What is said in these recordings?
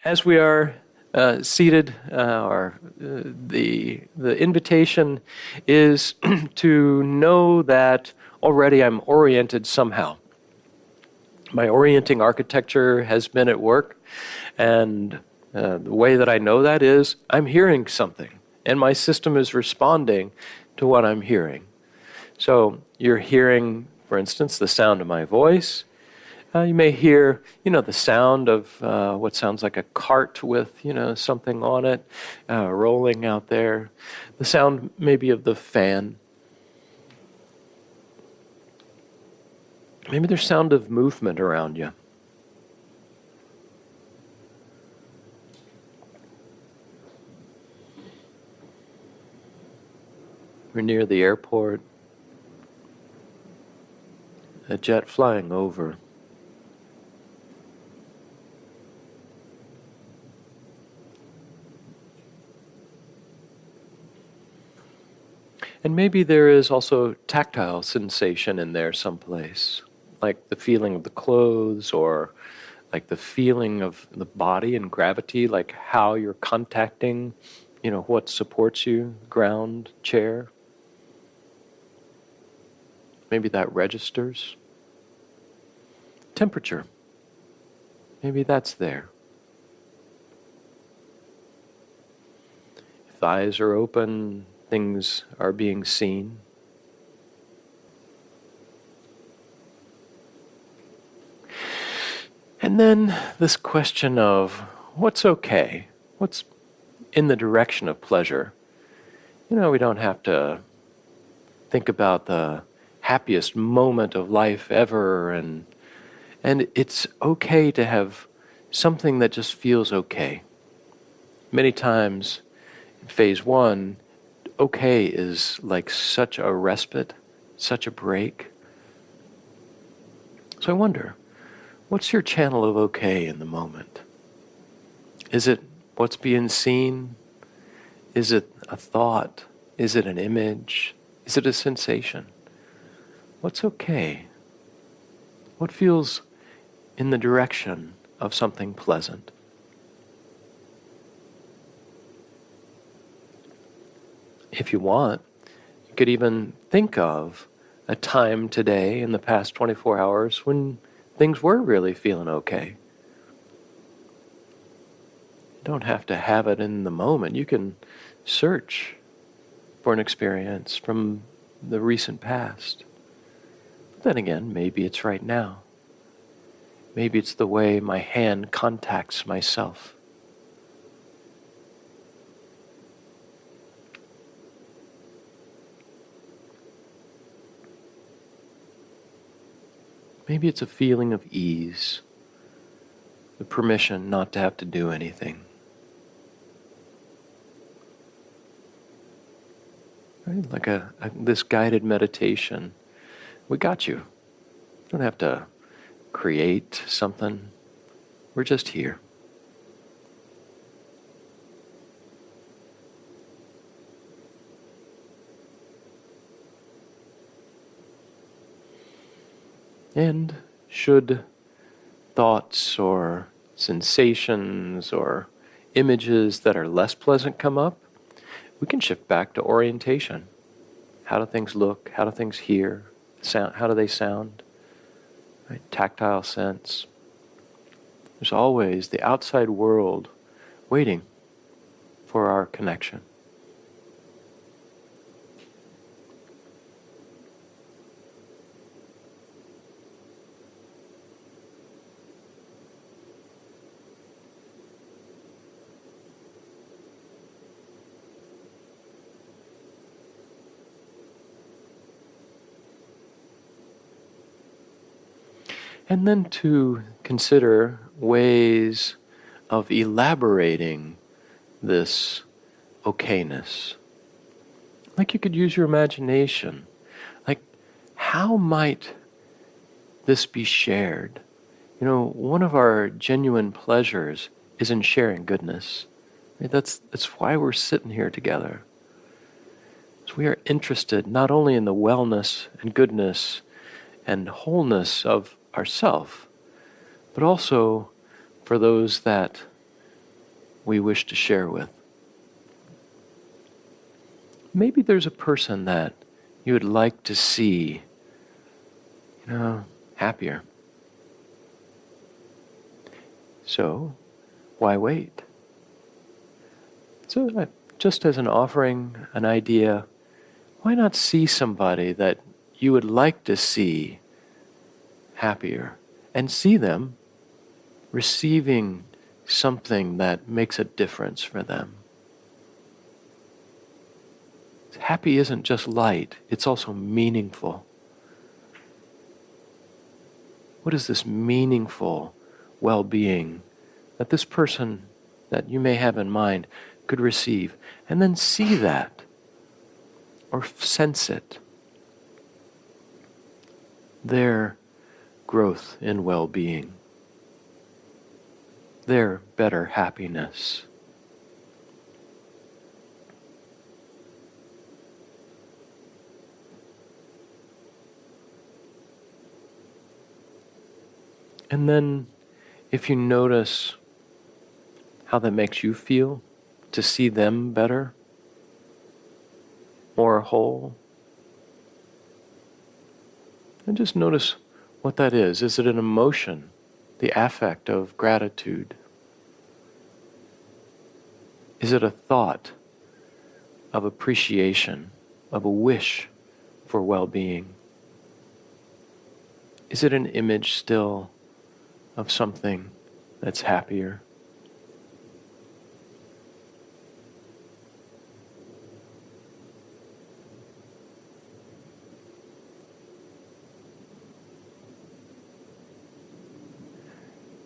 as we are seated, the invitation is to know that already I'm oriented somehow. My orienting architecture has been at work, and the way that I know that is I'm hearing something, and my system is responding to what I'm hearing. So you're hearing, for instance, the sound of my voice. You may hear, the sound of what sounds like a cart with, something on it rolling out there. The sound maybe of the fan. Maybe there's sound of movement around you. We're near the airport. A jet flying over. And maybe there is also tactile sensation in there someplace, like the feeling of the clothes or like the feeling of the body and gravity, like how you're contacting, what supports you, ground, chair. Maybe that registers. Temperature. Maybe that's there. If eyes are open, things are being seen. And then this question of what's okay? What's in the direction of pleasure? We don't have to think about the happiest moment of life ever, and it's okay to have something that just feels okay. Many times in phase one, okay is like such a respite, such a break. So I wonder, what's your channel of okay in the moment? Is it what's being seen? Is it a thought? Is it an image? Is it a sensation? What's okay? What feels in the direction of something pleasant? If you want, you could even think of a time today in the past 24 hours when things were really feeling okay. You don't have to have it in the moment. You can search for an experience from the recent past. But then again, maybe it's right now. Maybe it's the way my hand contacts myself. Maybe it's a feeling of ease, the permission not to have to do anything. Right? Like this guided meditation. We got you. You don't have to create something. We're just here. And should thoughts or sensations or images that are less pleasant come up, we can shift back to orientation. How do things look? How do things hear? Sound? How do they sound? Right? Tactile sense. There's always the outside world waiting for our connection. And then to consider ways of elaborating this okayness. Like you could use your imagination. Like, how might this be shared? One of our genuine pleasures is in sharing goodness. Right? That's why we're sitting here together. So we are interested not only in the wellness and goodness and wholeness of ourself, but also for those that we wish to share with. Maybe there's a person that you would like to see, happier. So, why wait? So, just as an offering, an idea, why not see somebody that you would like to see happier and see them receiving something that makes a difference for them? Happy isn't just light, it's also meaningful. What is this meaningful well-being that this person that you may have in mind could receive? And then see that or sense it. Their growth in well-being. Their better happiness. And then, if you notice how that makes you feel, to see them better, more whole, and just notice what that is. Is it an emotion, the affect of gratitude? Is it a thought of appreciation, of a wish for well-being? Is it an image still of something that's happier?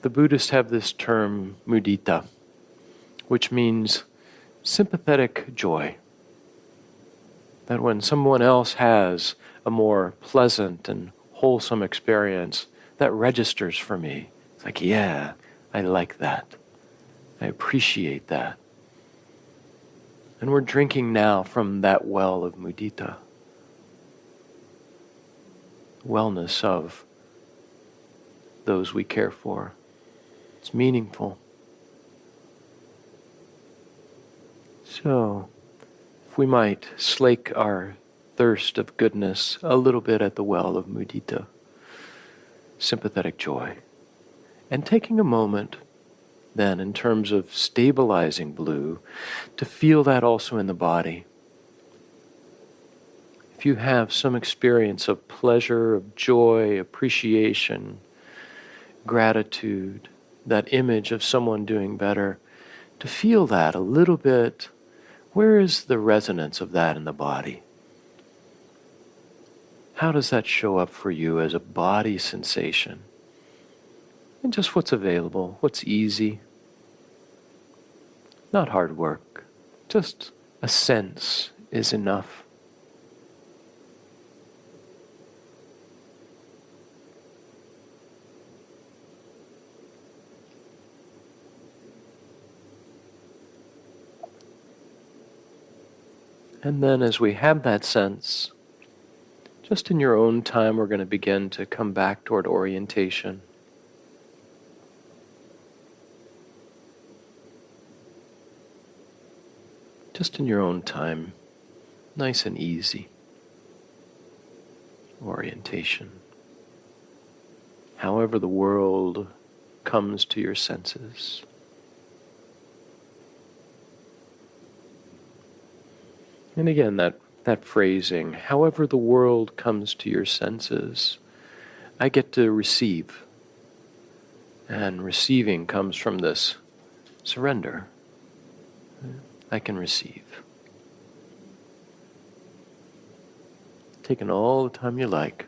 The Buddhists have this term, Mudita, which means sympathetic joy. That when someone else has a more pleasant and wholesome experience, that registers for me. It's like, yeah, I like that. I appreciate that. And we're drinking now from that well of mudita. Wellness of those we care for. It's meaningful. So, if we might slake our thirst of goodness a little bit at the well of mudita, sympathetic joy, and taking a moment then in terms of stabilizing blue to feel that also in the body. If you have some experience of pleasure, of joy, appreciation, gratitude, that image of someone doing better, to feel that a little bit. Where is the resonance of that in the body? How does that show up for you as a body sensation? And just what's available, what's easy. Not hard work, just a sense is enough. And then as we have that sense, just in your own time, we're going to begin to come back toward orientation. Just in your own time, nice and easy. Orientation. However the world comes to your senses. And again, that phrasing, however the world comes to your senses, I get to receive. And receiving comes from this surrender. I can receive. Taking all the time you like.